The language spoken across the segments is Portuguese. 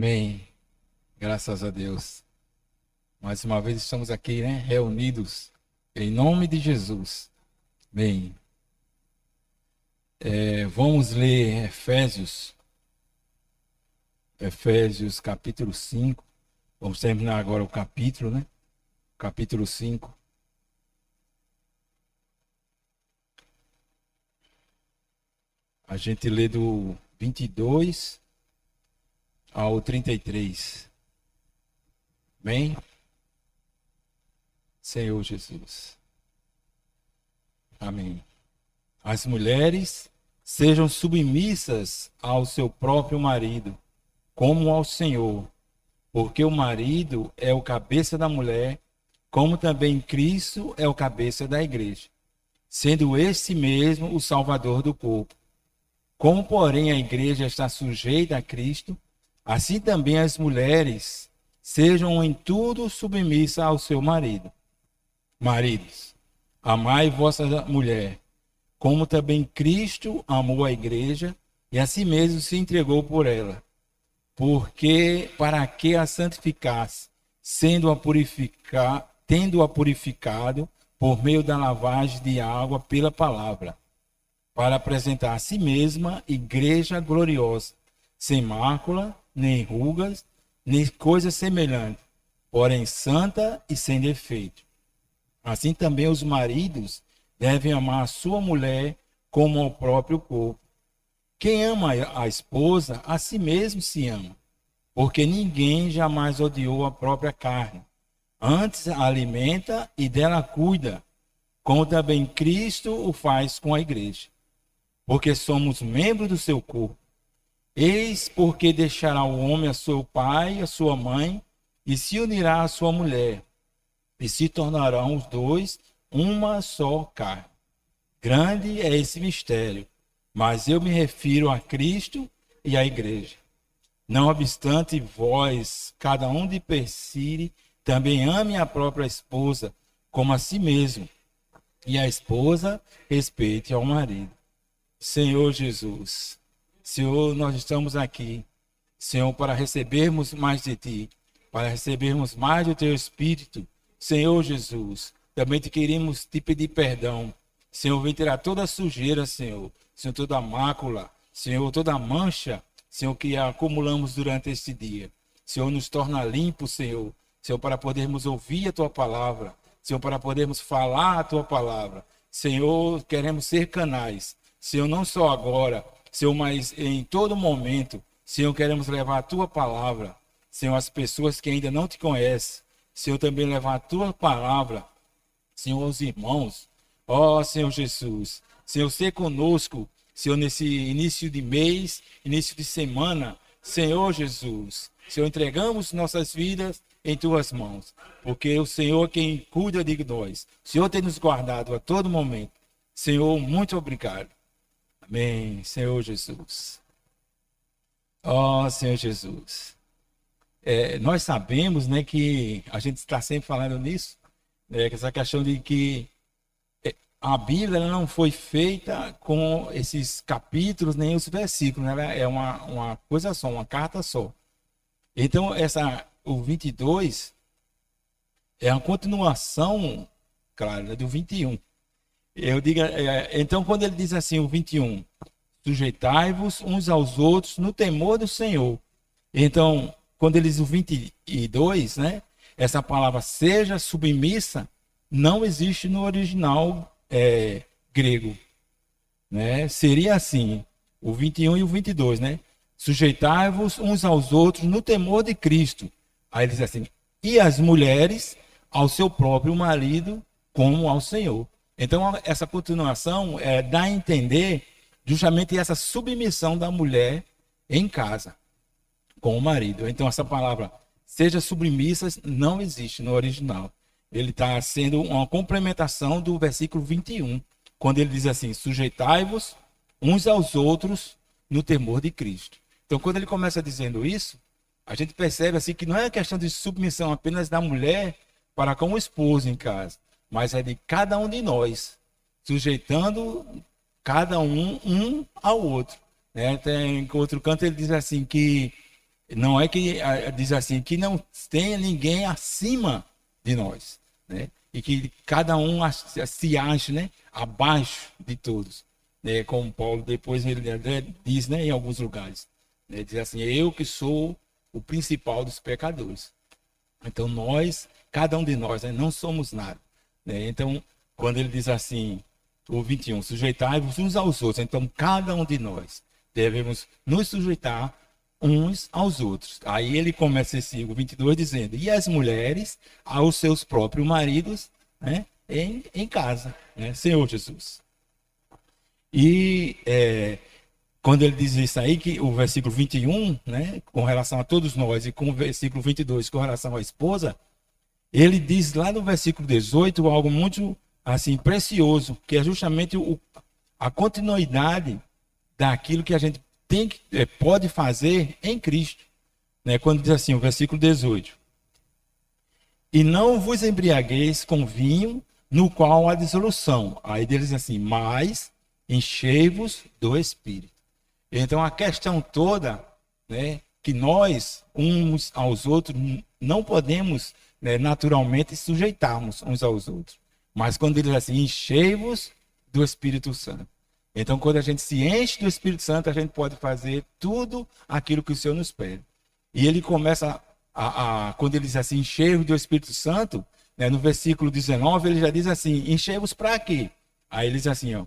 Amém. Graças a Deus. Mais uma vez estamos aqui, né, reunidos em nome de Jesus. Bem, vamos ler Efésios capítulo 5. Vamos terminar agora o capítulo, né? Capítulo 5. A gente lê do 22 ao 33. Bem, Senhor Jesus. Amém. As mulheres sejam submissas ao seu próprio marido, como ao Senhor, porque o marido é o cabeça da mulher, como também Cristo é o cabeça da igreja, sendo este mesmo o Salvador do corpo. Como, porém, a igreja está sujeita a Cristo, assim também as mulheres sejam em tudo submissas ao seu marido. Maridos, amai vossa mulher, como também Cristo amou a igreja e a si mesmo se entregou por ela, porque para que a santificasse, tendo-a purificado por meio da lavagem de água pela palavra, para apresentar a si mesma igreja gloriosa, sem mácula, nem rugas, nem coisa semelhante, porém santa e sem defeito. Assim também os maridos devem amar a sua mulher como ao próprio corpo. Quem ama a esposa, a si mesmo se ama, porque ninguém jamais odiou a própria carne. Antes a alimenta e dela cuida, como também Cristo o faz com a igreja, porque somos membros do seu corpo. Eis porque deixará o homem a seu pai e a sua mãe, e se unirá à sua mulher, e se tornarão os dois uma só carne. Grande é esse mistério, mas eu me refiro a Cristo e à igreja. Não obstante, vós, cada um de per si, também ame a própria esposa como a si mesmo, e a esposa respeite ao marido. Senhor Jesus, Senhor, nós estamos aqui, Senhor, para recebermos mais de Ti, para recebermos mais do Teu Espírito. Senhor Jesus, também queremos te pedir perdão. Senhor, vem tirar toda a sujeira, Senhor. Senhor, toda a mácula, Senhor, toda a mancha, Senhor, que acumulamos durante este dia. Senhor, nos torna limpo, Senhor. Senhor, para podermos ouvir a Tua palavra. Senhor, para podermos falar a Tua palavra. Senhor, queremos ser canais. Senhor, não só agora, Senhor, mas em todo momento. Senhor, queremos levar a Tua palavra. Senhor, as pessoas que ainda não te conhecem. Senhor, também levar a Tua palavra. Senhor, os irmãos. Ó, Senhor Jesus. Senhor, ser conosco. Senhor, nesse início de mês, início de semana. Senhor Jesus. Senhor, entregamos nossas vidas em Tuas mãos. Porque o Senhor é quem cuida de nós. O Senhor tem nos guardado a todo momento. Senhor, muito obrigado. Amém, Senhor Jesus. Ó, Senhor Jesus. Nós sabemos, né, que a gente está sempre falando nisso, né, que essa questão de que a Bíblia ela não foi feita com esses capítulos nem os versículos, né, ela é uma coisa só, uma carta só. Então, o 22 é uma continuação, claro, né, do 21. Eu digo, então, quando ele diz assim, o 21, sujeitai-vos uns aos outros no temor do Senhor. Então, quando ele diz o 22, né? Essa palavra seja submissa não existe no original grego, né? Seria assim, o 21 e o 22, né? Sujeitai-vos uns aos outros no temor de Cristo. Aí ele diz assim, e as mulheres ao seu próprio marido como ao Senhor. Então, essa continuação dá a entender justamente essa submissão da mulher em casa com o marido. Então, essa palavra, seja submissas, não existe no original. Ele está sendo uma complementação do versículo 21, quando ele diz assim, sujeitai-vos uns aos outros no temor de Cristo. Então, quando ele começa dizendo isso, a gente percebe assim que não é questão de submissão apenas da mulher para com o esposo em casa, mas é de cada um de nós, sujeitando cada um ao outro. Né? Tem outro canto ele diz assim que Não é que diz assim, que não tenha ninguém acima de nós, né? E que cada um se ache, né, abaixo de todos, né? Como Paulo depois ele diz, né, em alguns lugares, né? Diz assim, eu que sou o principal dos pecadores. Então nós, cada um de nós, né, não somos nada, né? Então, quando ele diz assim, o 21, sujeitai-vos uns aos outros. Então, cada um de nós devemos nos sujeitar uns aos outros. Aí ele começa esse 22 dizendo, e as mulheres aos seus próprios maridos, né, em casa, né, Senhor Jesus. E quando ele diz isso aí, que o versículo 21, né, com relação a todos nós, e com o versículo 22, com relação à esposa, ele diz lá no versículo 18 algo muito assim precioso, que é justamente a continuidade daquilo que a gente pode fazer em Cristo, né? Quando diz assim, o versículo 18: e não vos embriagueis com vinho, no qual há dissolução. Aí ele diz assim, mas enchei-vos do Espírito. Então a questão toda, né, que nós uns aos outros não podemos, né, naturalmente sujeitarmos uns aos outros. Mas quando ele diz assim, enchei-vos do Espírito Santo. Então, quando a gente se enche do Espírito Santo, a gente pode fazer tudo aquilo que o Senhor nos pede. E ele começa, quando ele diz assim, enchei-vos do Espírito Santo, né, no versículo 19, ele já diz assim, enchei-vos para quê? Aí ele diz assim, ó,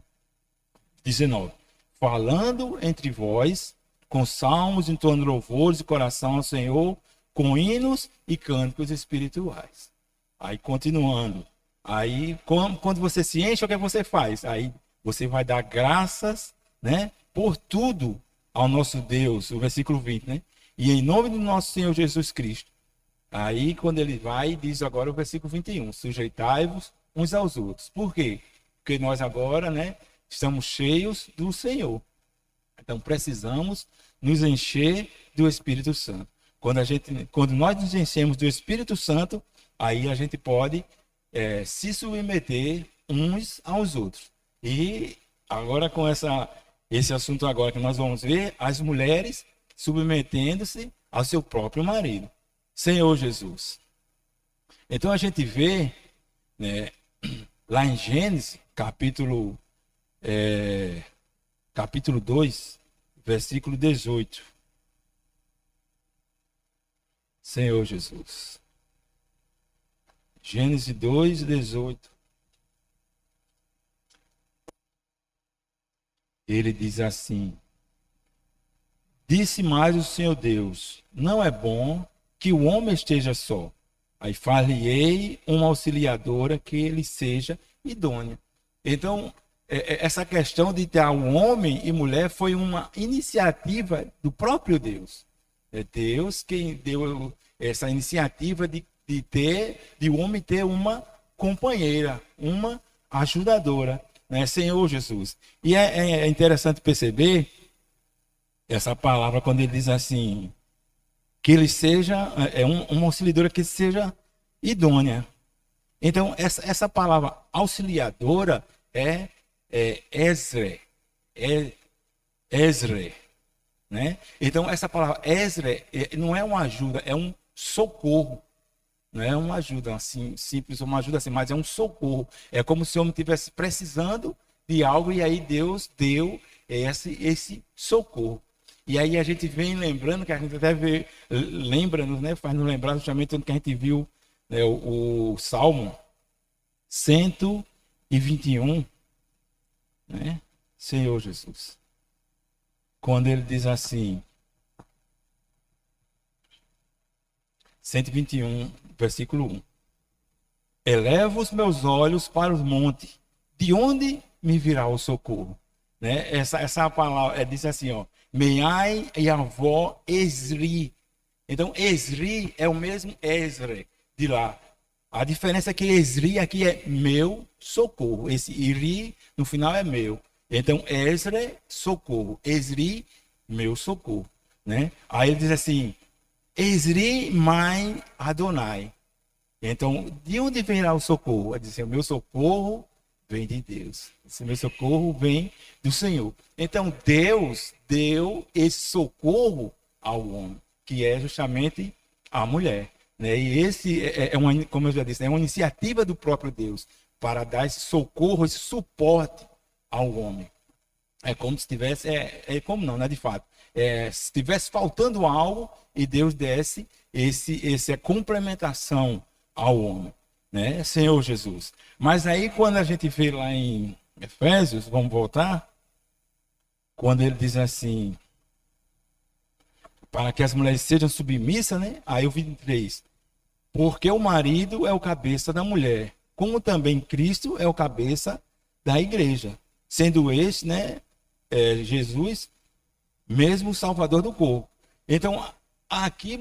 19, falando entre vós, com salmos, entoando louvores e coração ao Senhor, com hinos e cânticos espirituais. Aí, continuando. Aí, quando você se enche, o que você faz? Aí, você vai dar graças, né, por tudo ao nosso Deus, o versículo 20, né? E em nome do nosso Senhor Jesus Cristo. Aí, quando ele vai, diz agora o versículo 21, sujeitai-vos uns aos outros. Por quê? Porque nós agora, né, estamos cheios do Senhor. Então, precisamos nos encher do Espírito Santo. Quando nós nos enchemos do Espírito Santo, aí a gente pode se submeter uns aos outros. E agora com esse assunto agora que nós vamos ver, as mulheres submetendo-se ao seu próprio marido. Senhor Jesus. Então a gente vê, né, lá em Gênesis, capítulo 2, versículo 18. Senhor Jesus. Gênesis 2, 18. Ele diz assim: disse mais o Senhor Deus, não é bom que o homem esteja só. Aí far-lhe-ei uma auxiliadora que ele seja idônea. Então, essa questão de ter um homem e mulher foi uma iniciativa do próprio Deus. É Deus quem deu essa iniciativa de o homem ter uma companheira, uma ajudadora, né? Senhor Jesus. E é interessante perceber essa palavra quando ele diz assim, que ele seja, uma auxiliadora que seja idônea. Então, essa palavra auxiliadora é Ezre, Ezre, né? Então, essa palavra Ezre não é uma ajuda, é um socorro. Não é uma ajuda assim, simples, uma ajuda assim, mas é um socorro. É como se o homem estivesse precisando de algo e aí Deus deu esse socorro. E aí a gente vem lembrando, que a gente até lembra-nos, né? Faz nos lembrar justamente onde que a gente viu, né, o Salmo 121, né? Senhor Jesus. Quando ele diz assim, 121, versículo 1. Eleva os meus olhos para os montes, de onde me virá o socorro? Né? Essa palavra diz assim, ó, Meiai e avó Esri. Então, Esri é o mesmo Ezre de lá. A diferença é que Esri aqui é meu socorro. Esse Iri no final é meu. Então, Ezre, socorro. Esri, meu socorro. Né? Aí ele diz assim, Esri mai Adonai. Então, de onde virá o socorro? Ele diz assim, o meu socorro vem de Deus. Esse meu socorro vem do Senhor. Então, Deus deu esse socorro ao homem. que é justamente a mulher. Né? E esse uma, como eu já disse, é uma iniciativa do próprio Deus para dar esse socorro, esse suporte ao homem. É como se tivesse, como não, né, de fato. Se estivesse faltando algo e Deus desse essa complementação ao homem, né, Senhor Jesus. Mas aí quando a gente vê lá em Efésios, vamos voltar, quando ele diz assim, para que as mulheres sejam submissas, né? Aí o 23, porque o marido é o cabeça da mulher, como também Cristo é o cabeça da igreja, sendo este, né, Jesus, mesmo o Salvador do corpo. Então, aqui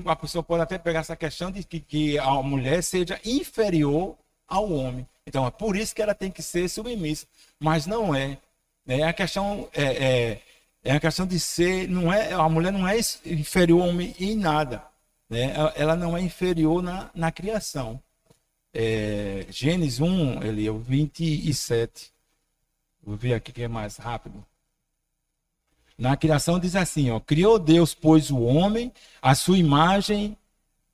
a pessoa pode até pegar essa questão de que a mulher seja inferior ao homem. Então, é por isso que ela tem que ser submissa. Mas não é. Né? A questão é a questão de ser, não é, a mulher não é inferior ao homem em nada. Né? Ela não é inferior na criação. Gênesis 1, ele é o 27. Vou ver aqui que é mais rápido. Na criação diz assim, ó, criou Deus, pois, o homem, a sua imagem,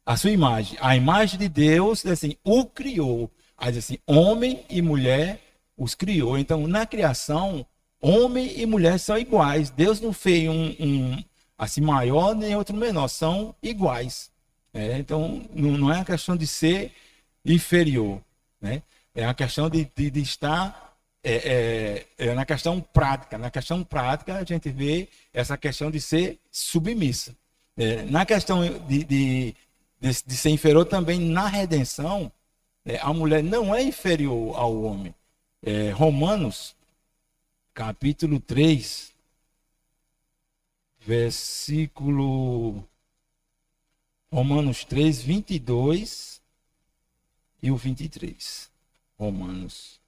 a imagem de Deus, assim, o criou. Aí diz assim, homem e mulher os criou. Então, na criação, homem e mulher são iguais. Deus não fez um assim maior nem outro menor, são iguais. Então, não é uma questão de ser inferior, né? É uma questão de estar na questão prática. Na questão prática, a gente vê essa questão de ser submissa. Na questão de ser inferior também na redenção, a mulher não é inferior ao homem. Romanos, capítulo 3, versículo... Romanos 3, 22 e o 23. Romanos.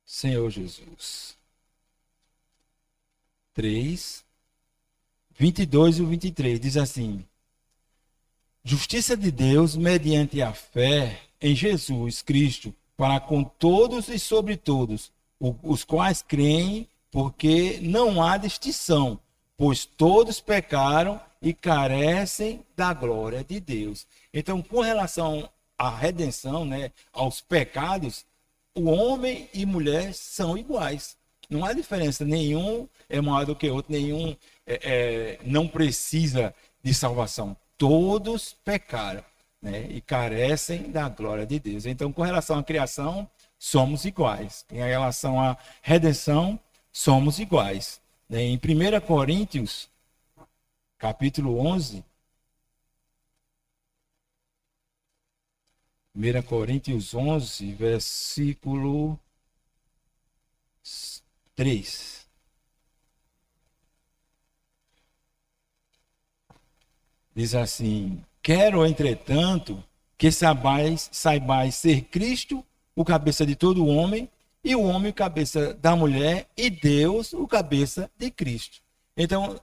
Senhor Jesus. 3, 22 e 23. Diz assim: justiça de Deus mediante a fé em Jesus Cristo, para com todos e sobre todos, os quais creem, porque não há distinção, pois todos pecaram e carecem da glória de Deus. Então, com relação à redenção, né, aos pecados, o homem e mulher são iguais. Não há diferença, nenhum é maior do que o outro, nenhum não precisa de salvação. Todos pecaram, né, e carecem da glória de Deus. Então, com relação à criação, somos iguais. Em relação à redenção, somos iguais. Em 1 Coríntios, capítulo 11, 1 Coríntios 11, versículo 3. Diz assim: quero, entretanto, que saibais ser Cristo o cabeça de todo homem, e o homem o cabeça da mulher, e Deus o cabeça de Cristo. Então,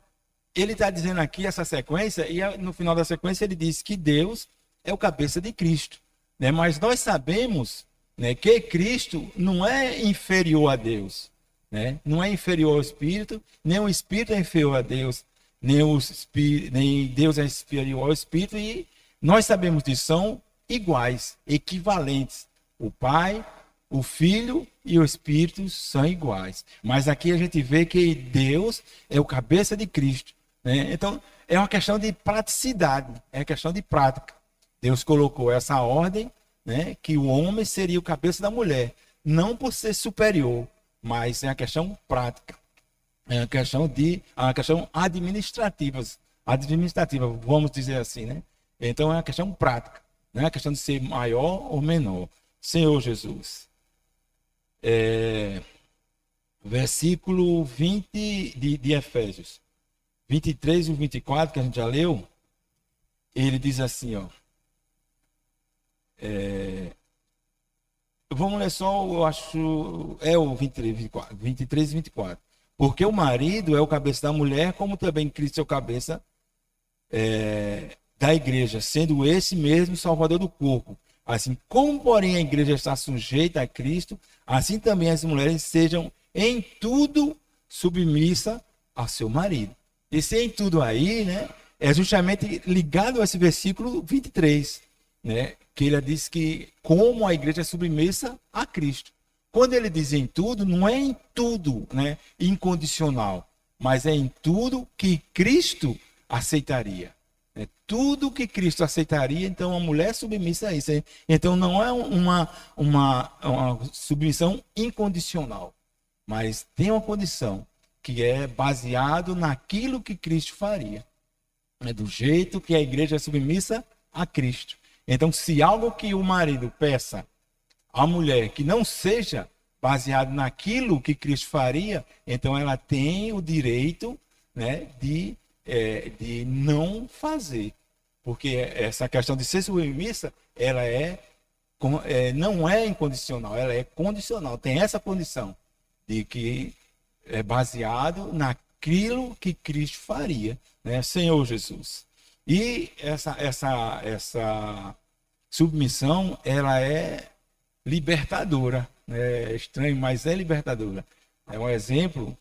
ele está dizendo aqui essa sequência, e no final da sequência ele diz que Deus é o cabeça de Cristo. Né? Mas nós sabemos, né, que Cristo não é inferior a Deus. Né? Não é inferior ao Espírito, nem o Espírito é inferior a Deus, nem Deus é inferior ao Espírito, e nós sabemos disso, são iguais, equivalentes. O Pai, o Filho e o Espírito são iguais. Mas aqui a gente vê que Deus é o cabeça de Cristo. Né? Então, é uma questão de praticidade, é uma questão de prática. Deus colocou essa ordem, né, que o homem seria o cabeça da mulher, não por ser superior, mas é uma questão prática. É uma questão administrativa, vamos dizer assim, né? Então é uma questão prática, não é uma questão de ser maior ou menor. Senhor Jesus. Versículo 20 de Efésios, 23 e 24, que a gente já leu, ele diz assim, ó. Vamos ler só, eu acho, o 23 e 24. Porque o marido é o cabeça da mulher, como também Cristo é o cabeça da igreja, sendo esse mesmo salvador do corpo. Assim como, porém, a igreja está sujeita a Cristo, assim também as mulheres sejam em tudo submissa a seu marido. Esse em tudo aí, né, é justamente ligado a esse versículo 23, né, que ele diz que como a igreja é submissa a Cristo. Quando ele diz em tudo, não é em tudo, né, incondicional, mas é em tudo que Cristo aceitaria. É tudo que Cristo aceitaria, então a mulher é submissa a isso. Então não é uma submissão incondicional, mas tem uma condição que é baseado naquilo que Cristo faria. É do jeito que a igreja é submissa a Cristo. Então, se algo que o marido peça à mulher que não seja baseado naquilo que Cristo faria, então ela tem o direito, né, de não fazer. Porque essa questão de ser submissa, ela não é incondicional, ela é condicional. Tem essa condição de que é baseado naquilo que Cristo faria, né, Senhor Jesus. E essa submissão, ela é libertadora. É estranho, mas é libertadora. É um exemplo,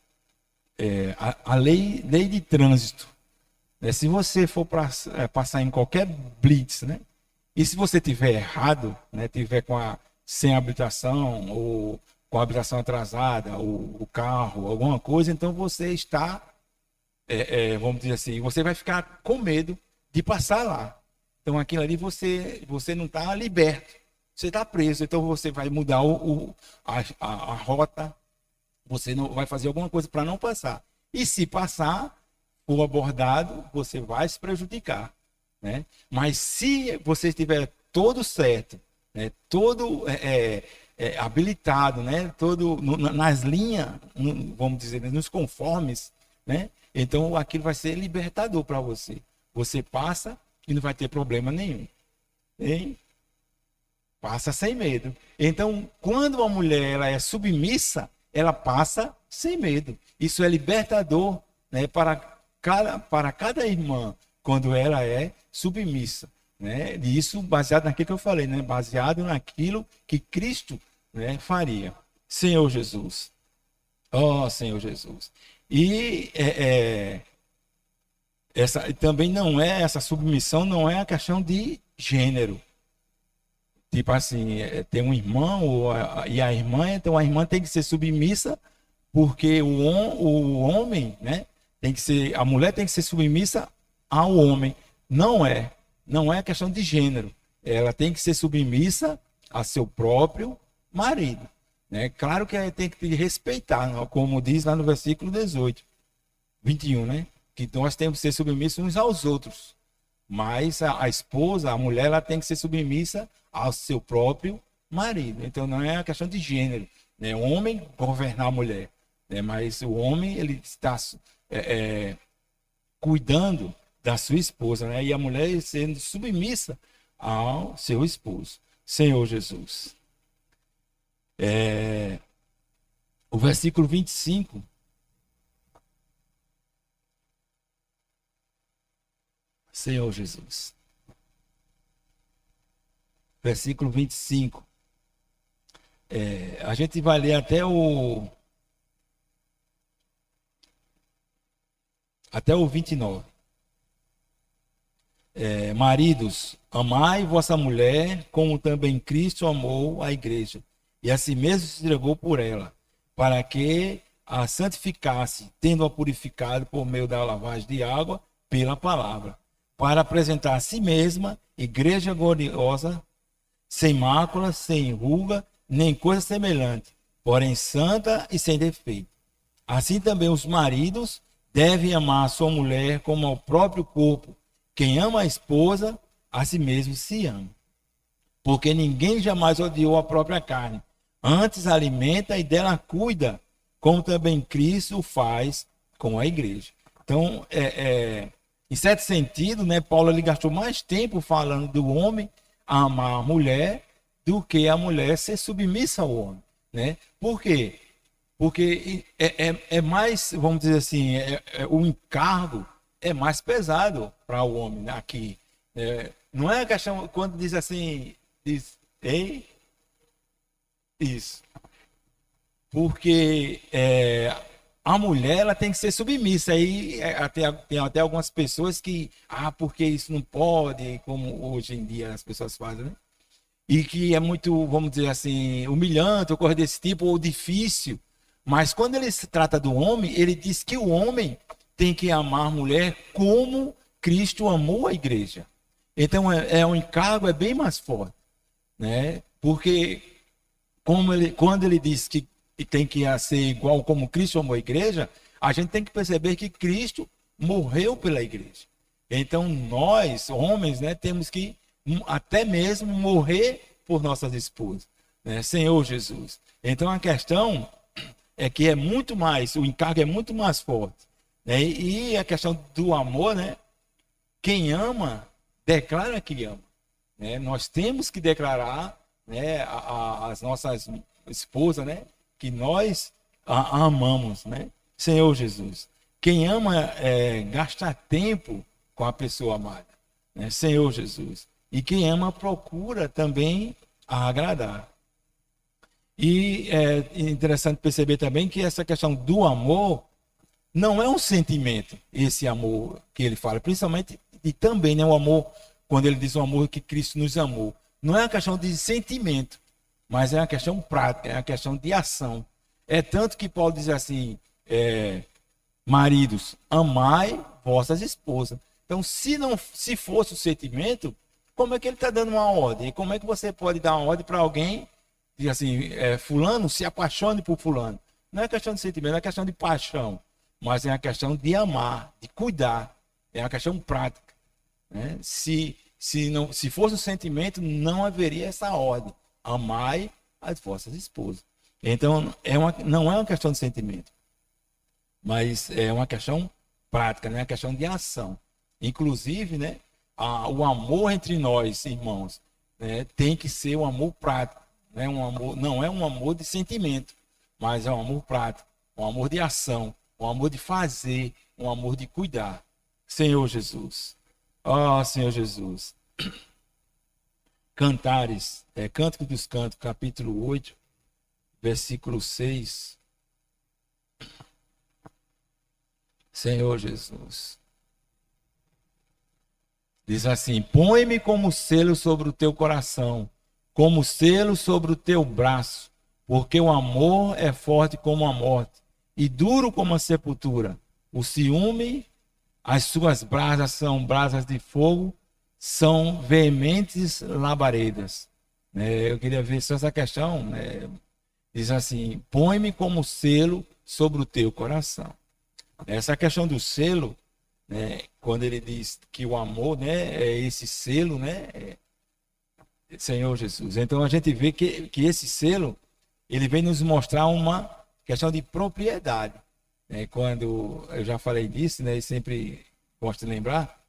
a lei de trânsito. Se você for passar em qualquer blitz, né? E se você tiver errado, né? Tiver sem habilitação ou com a habilitação atrasada, o carro, alguma coisa, então você está, vamos dizer assim, você vai ficar com medo de passar lá. Então aquilo ali você não está liberto, você está preso. Então você vai mudar a rota, você não vai fazer alguma coisa para não passar. E se passar, for abordado, você vai se prejudicar, né? Mas se você estiver todo certo, né? Todo habilitado, né? Todo nas linhas, vamos dizer, nos conformes, né? Então aquilo vai ser libertador para você. Você passa e não vai ter problema nenhum, hein? Passa sem medo. Então, quando uma mulher ela é submissa, ela passa sem medo. Isso é libertador, né, para cada irmã, quando ela é submissa, né? E isso baseado naquilo que eu falei, né? Baseado naquilo que Cristo, né, faria. Senhor Jesus. Ó, Senhor Jesus. E também não é, essa submissão não é a questão de gênero. Tipo assim, tem um irmão e a irmã, então a irmã tem que ser submissa, porque o homem, né, a mulher tem que ser submissa ao homem. Não é questão de gênero. Ela tem que ser submissa a seu próprio marido, né? Claro que ela tem que respeitar, como diz lá no versículo 21, né? Que nós temos que ser submissos uns aos outros. Mas a esposa, a mulher, ela tem que ser submissa ao seu próprio marido. Então não é uma questão de gênero, né? O homem governar a mulher, né? Mas o homem ele está cuidando da sua esposa, né? E a mulher sendo submissa ao seu esposo. Senhor Jesus. O versículo 25. Senhor Jesus. Versículo 25. A gente vai ler até o 29. Maridos, amai vossa mulher, como também Cristo amou a igreja, e a si mesmo se entregou por ela, para que a santificasse, tendo-a purificado por meio da lavagem de água pela palavra, para apresentar a si mesma igreja gloriosa, sem mácula, sem ruga, nem coisa semelhante, porém santa e sem defeito. Assim também os maridos devem amar a sua mulher como ao próprio corpo. Quem ama a esposa, a si mesmo se ama. Porque ninguém jamais odiou a própria carne. Antes alimenta e dela cuida, como também Cristo o faz com a igreja. Então, em certo sentido, né, Paulo ele gastou mais tempo falando do homem amar a mulher do que a mulher ser submissa ao homem, né? Por quê? Porque é mais, vamos dizer assim, o encargo é mais pesado para o homem, né, aqui. Não é a questão, quando diz assim, ei, isso. Porque a mulher ela tem que ser submissa. Aí tem até algumas pessoas que, porque isso não pode, como hoje em dia as pessoas fazem, né? E que é muito, vamos dizer assim, humilhante, ou coisa desse tipo, ou difícil. Mas quando ele se trata do homem, ele diz que o homem tem que amar a mulher como Cristo amou a igreja. Então, um encargo bem mais forte, né? Porque quando ele diz que tem que ser igual como Cristo amou a igreja, a gente tem que perceber que Cristo morreu pela igreja. Então, nós, homens, né, temos que até mesmo morrer por nossas esposas, né? Senhor Jesus. Então, a questão é que é muito mais, o encargo é muito mais forte, né? E a questão do amor, né? Quem ama, declara que ama, né? Nós temos que declarar, né, as nossas esposas, né, que nós a amamos, né? Senhor Jesus. Quem ama gasta tempo com a pessoa amada, né? Senhor Jesus. E quem ama procura também a agradar. E é interessante perceber também que essa questão do amor não é um sentimento, esse amor que ele fala, principalmente e também, né, o amor, quando ele diz o amor que Cristo nos amou. Não é uma questão de sentimento, mas é uma questão prática, é uma questão de ação. É tanto que Paulo diz assim, maridos, amai vossas esposas. Então, se fosse o sentimento, como é que ele está dando uma ordem? E como é que você pode dar uma ordem para alguém, diz assim, fulano, se apaixone por fulano? Não é questão de sentimento, não é questão de paixão, mas é uma questão de amar, de cuidar. É uma questão prática, né? Se fosse o sentimento, não haveria essa ordem. Amai as vossas esposas. Então, não é uma questão de sentimento, mas é uma questão prática, né? É uma questão de ação. Inclusive, né, o amor entre nós, irmãos, né, tem que ser um amor prático. Né? Não é um amor de sentimento, mas é um amor prático, um amor de ação, um amor de fazer, um amor de cuidar. Senhor Jesus. Ó Senhor Jesus. Cantares, Cântico dos Cantos, capítulo 8, versículo 6. Senhor Jesus. Diz assim: põe-me como selo sobre o teu coração, como selo sobre o teu braço, porque o amor é forte como a morte, e duro como a sepultura. O ciúme, as suas brasas são brasas de fogo, são veementes labaredas. Eu queria ver só essa questão. Diz assim: põe-me como selo sobre o teu coração. Essa questão do selo, né, quando ele diz que o amor, né, é esse selo, né, Senhor Jesus. Então a gente vê que esse selo, ele vem nos mostrar uma questão de propriedade. Quando eu já falei disso, né, e sempre gosto de lembrar,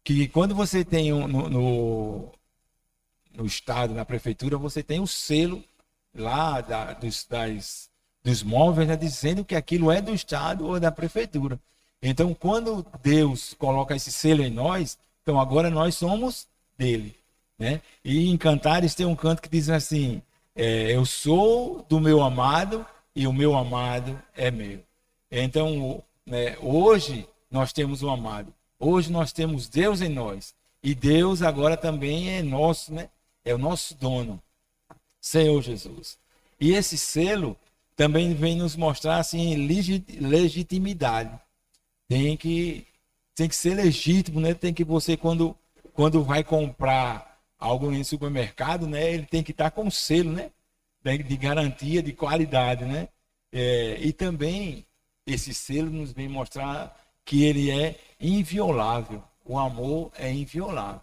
que quando você tem no estado, na prefeitura, você tem o selo lá dos móveis, né, dizendo que aquilo é do estado ou da prefeitura. Então, quando Deus coloca esse selo em nós, então agora nós somos dele, né? E em Cantares tem um canto que diz assim: eu sou do meu amado e o meu amado é meu. Então, né, hoje nós temos um amado, hoje nós temos Deus em nós, e Deus agora também é nosso, né? É o nosso dono, Senhor Jesus. E esse selo também vem nos mostrar assim legitimidade. Tem que ser legítimo, né? Tem que você quando vai comprar algo em supermercado, né? Ele tem que estar com selo, né? De garantia, de qualidade, né? E também esse selo nos vem mostrar que ele é inviolável. O amor é inviolável.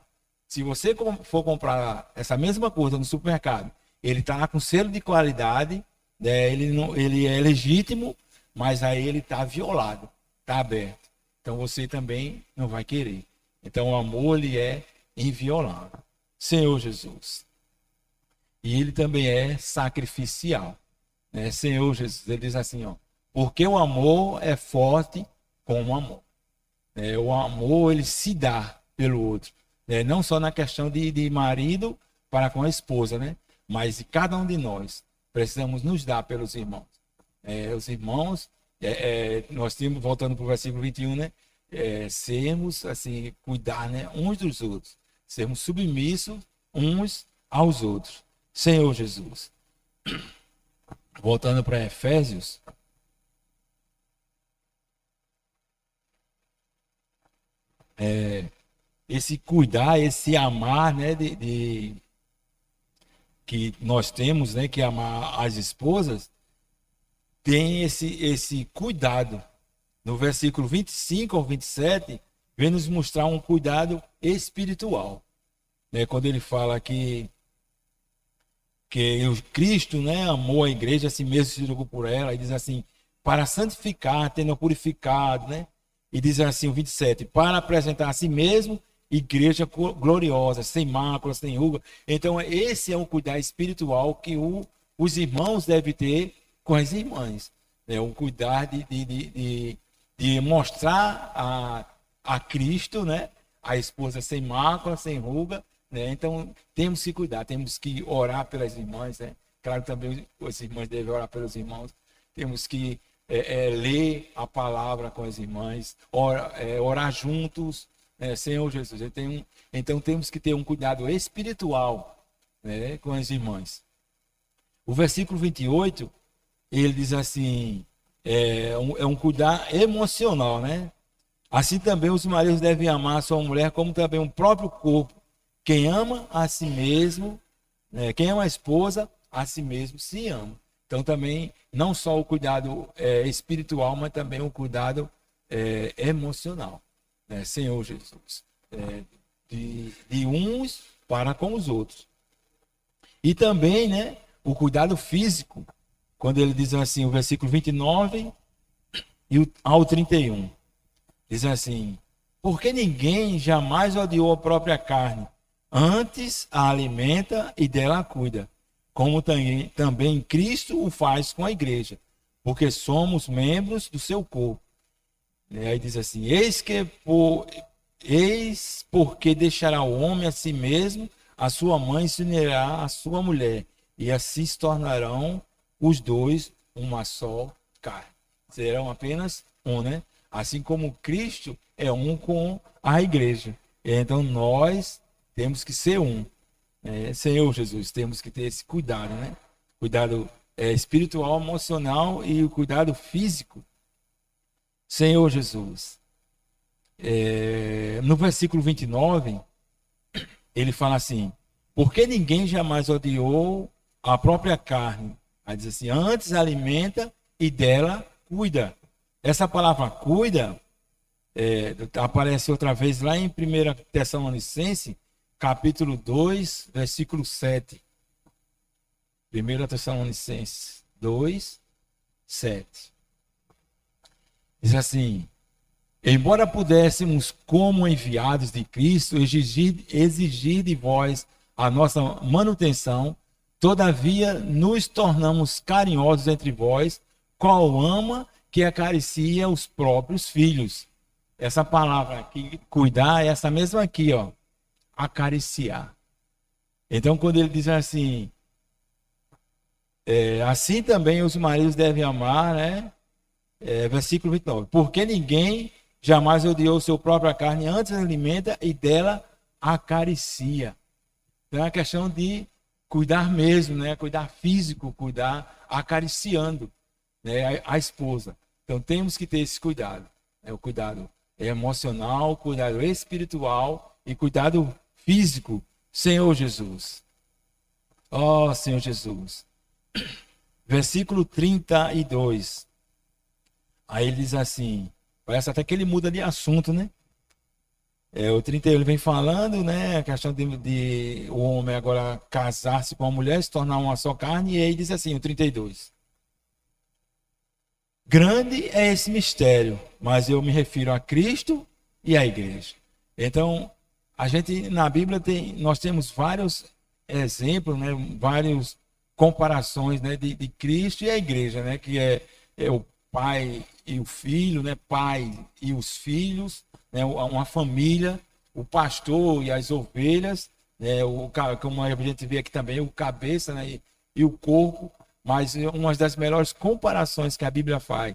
Se você for comprar essa mesma coisa no supermercado, ele está com selo de qualidade, né? Ele é legítimo, mas aí ele está violado, está aberto. Então você também não vai querer. Então o amor, ele é inviolável. Senhor Jesus. E ele também é sacrificial, né? Senhor Jesus, ele diz assim, ó: porque o amor é forte como o amor. O amor, ele se dá pelo outro. Não só na questão de marido para com a esposa, né? Mas cada um de nós precisamos nos dar pelos irmãos. Os irmãos, Nós temos, voltando para o versículo 21, né? Sermos, assim, cuidar, né, uns dos outros. Sermos submissos uns aos outros. Senhor Jesus. Voltando para Efésios. Esse cuidar, esse amar, né, que nós temos, né, que amar as esposas, tem esse cuidado. No versículo 25 ao 27, vem nos mostrar um cuidado espiritual. Né? Quando ele fala que o Cristo, né, amou a igreja, assim mesmo se jogou por ela, e diz assim, para santificar, tendo purificado, né? E diz assim o 27, para apresentar a si mesmo igreja gloriosa, sem mácula, sem ruga. Então, esse é um cuidado espiritual que os irmãos devem ter com as irmãs. É um cuidar de mostrar a Cristo, né? A esposa sem mácula, sem ruga. Né? Então, temos que cuidar, temos que orar pelas irmãs. Né? Claro, também as irmãs devem orar pelos irmãos. Temos que ler a palavra com as irmãs, orar juntos, Senhor Jesus. Então temos que ter um cuidado espiritual, né, com as irmãs. O versículo 28, ele diz assim, um cuidado emocional, né? Assim também os maridos devem amar a sua mulher como também o próprio corpo. Quem ama a si mesmo, né, quem ama a esposa, a si mesmo se ama. Então também, não só o cuidado espiritual, mas também o cuidado emocional. Né? Senhor Jesus. De uns para com os outros. E também, né, o cuidado físico, quando ele diz assim, o versículo 29 ao 31. Diz assim, porque ninguém jamais odiou a própria carne, antes a alimenta e dela cuida, como também Cristo o faz com a igreja, porque somos membros do seu corpo. E aí diz assim, eis porque deixará o homem a si mesmo, a sua mãe se unirá à sua mulher, e assim se tornarão os dois uma só carne. Serão apenas um, né? Assim como Cristo é um com a igreja. Então nós temos que ser um. Senhor Jesus, temos que ter esse cuidado, né? Cuidado espiritual, emocional e o cuidado físico. Senhor Jesus. No versículo 29, ele fala assim, porque ninguém jamais odiou a própria carne. Aí diz assim, antes alimenta e dela cuida. Essa palavra cuida aparece outra vez lá em 1 Tessalonicenses, capítulo 2, versículo 7. 1 Tessalonicenses 2, 7. Diz assim, embora pudéssemos, como enviados de Cristo, exigir de vós a nossa manutenção, todavia nos tornamos carinhosos entre vós, qual ama que acaricia os próprios filhos. Essa palavra aqui, cuidar, é essa mesma aqui, ó, acariciar. Então, quando ele diz assim, assim também os maridos devem amar, né? Versículo 29. Porque ninguém jamais odiou sua própria carne, antes alimenta e dela acaricia. Então é uma questão de cuidar mesmo, né? Cuidar físico, cuidar acariciando, né? a esposa. Então temos que ter esse cuidado. O cuidado emocional, cuidado espiritual e cuidado físico. Senhor Jesus. Ó Senhor Jesus. Versículo 32. Aí ele diz assim, parece até que ele muda de assunto, né? O 31 ele vem falando, né? A questão de o homem agora casar-se com a mulher, se tornar uma só carne, e aí diz assim, o 32. Grande é esse mistério, mas eu me refiro a Cristo e à igreja. Então, a gente na Bíblia nós temos vários exemplos, né? Várias comparações, né? de Cristo e a igreja, né? Que é o pai e o filho, né? Pai e os filhos, né? Uma família, o pastor e as ovelhas, né? Como a gente vê aqui também, o cabeça, né? E o corpo. Mas uma das melhores comparações que a Bíblia faz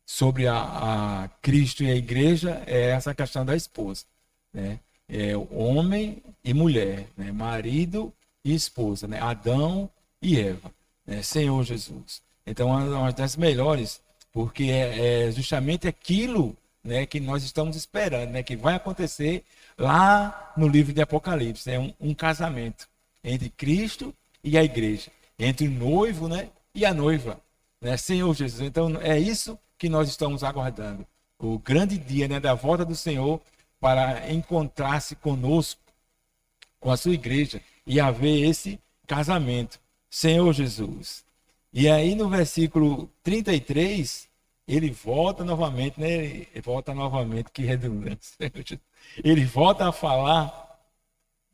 sobre a Cristo e a igreja é essa questão da esposa, né? É homem e mulher, né? Marido e esposa, né? Adão e Eva, né? Senhor Jesus. Então, uma das melhores, porque é justamente aquilo, né, que nós estamos esperando, né, que vai acontecer lá no livro de Apocalipse, é um casamento entre Cristo e a igreja, entre o noivo, né, e a noiva, né, Senhor Jesus. Então, é isso que nós estamos aguardando, o grande dia, né, da volta do Senhor para encontrar-se conosco, com a sua igreja, e haver esse casamento, Senhor Jesus. E aí no versículo 33, ele volta novamente, né? Ele volta novamente, que redundância. Ele volta a falar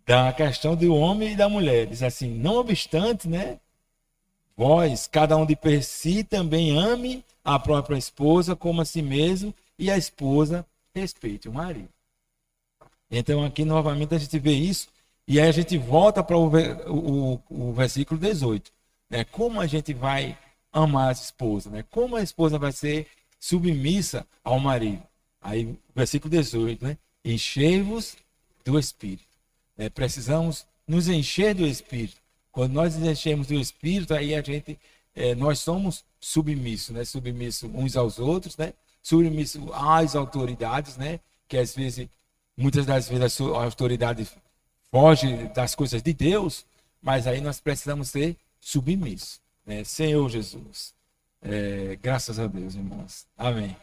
da questão do homem e da mulher. Diz assim: não obstante, né? Vós, cada um de per si, também ame a própria esposa como a si mesmo, e a esposa respeite o marido. Então aqui novamente a gente vê isso, e aí a gente volta para o versículo 18. Né? Como a gente vai amar a esposa? Né? Como a esposa vai ser submissa ao marido? Aí, versículo 18, né? Enchei-vos do Espírito. Né? Precisamos nos encher do Espírito. Quando nós nos enchemos do Espírito, aí a gente, nós somos submissos, né? Submissos uns aos outros, né? Submissos às autoridades, né? Que às vezes, muitas das vezes a autoridade foge das coisas de Deus, mas aí nós precisamos ser submissos, né? Senhor Jesus. Graças a Deus, irmãos. Amém.